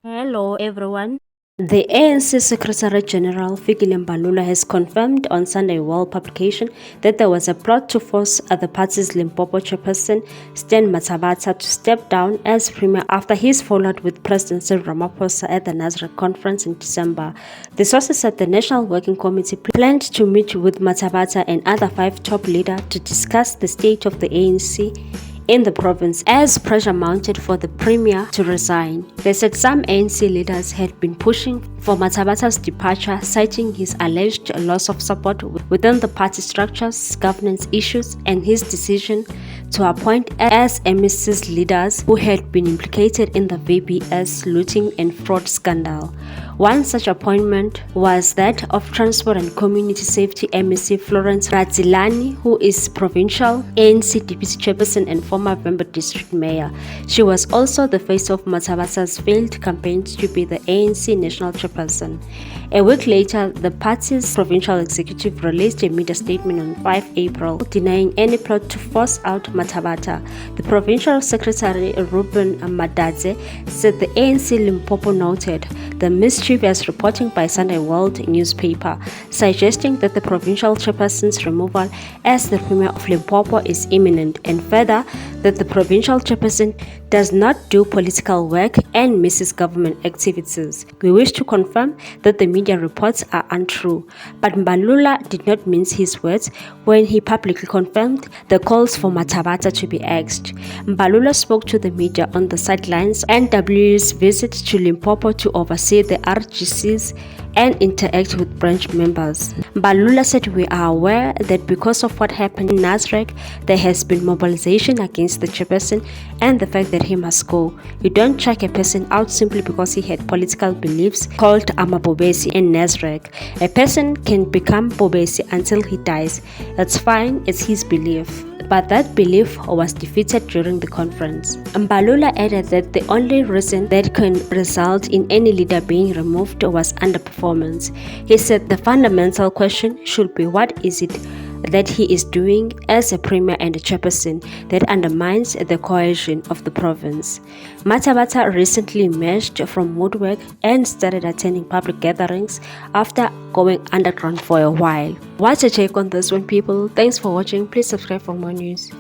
Hello everyone. The ANC Secretary General Mbalula has confirmed on Sunday World publication that there was a plot to force the party's Limpopo chairperson Stan Mathabatha to step down as premier after his fallout with President Ramaphosa at the Nasrec conference in December. The sources said the National Working Committee planned to meet with Mathabatha and other 5 top leaders to discuss the state of the ANC in the province as pressure mounted for the premier to resign. They said some ANC leaders had been pushing for Mathabatha's departure, citing his alleged loss of support within the party structures, governance issues, and his decision to appoint as MECs leaders who had been implicated in the VBS looting and fraud scandal. One such appointment was that of Transport and Community Safety MEC Florence Radzilani, who is provincial ANC deputy chairperson and former Vemba district mayor. She was also the face of Mathabatha's failed campaign to be the ANC national chairperson. A week later, the party's provincial executive released a media statement on 5 April denying any plot to force out Mathabatha. The provincial secretary Ruben Madadze said the ANC Limpopo noted the mischievous reporting by Sunday World newspaper, suggesting that the provincial chairperson's removal as the premier of Limpopo is imminent, and further that the provincial chairperson does not do political work and misses government activities. We wish to confirm that the media reports are untrue, but Mbalula did not mince his words when he publicly confirmed the calls for Mathabatha to be axed. Mbalula spoke to the media on the sidelines and NW's visit to Limpopo to oversee the RGCs and interact with branch members. Mbalula said, "We are aware that because of what happened in Nasrec, there has been mobilization against the chairperson and the fact that he must go. You don't check a person out simply because he had political beliefs called Amabobesi in Nasrec. A person can become Bobesi until he dies. That's fine, it's his belief." But that belief was defeated during the conference. Mbalula added that the only reason that can result in any leader being removed was underperformance. He said the fundamental question should be, what is it that he is doing as a premier and a chairperson that undermines the cohesion of the province? Mathabatha recently emerged from woodwork and started attending public gatherings after going underground for a while. What's your take on this one, people? Thanks for watching. Please subscribe for more news.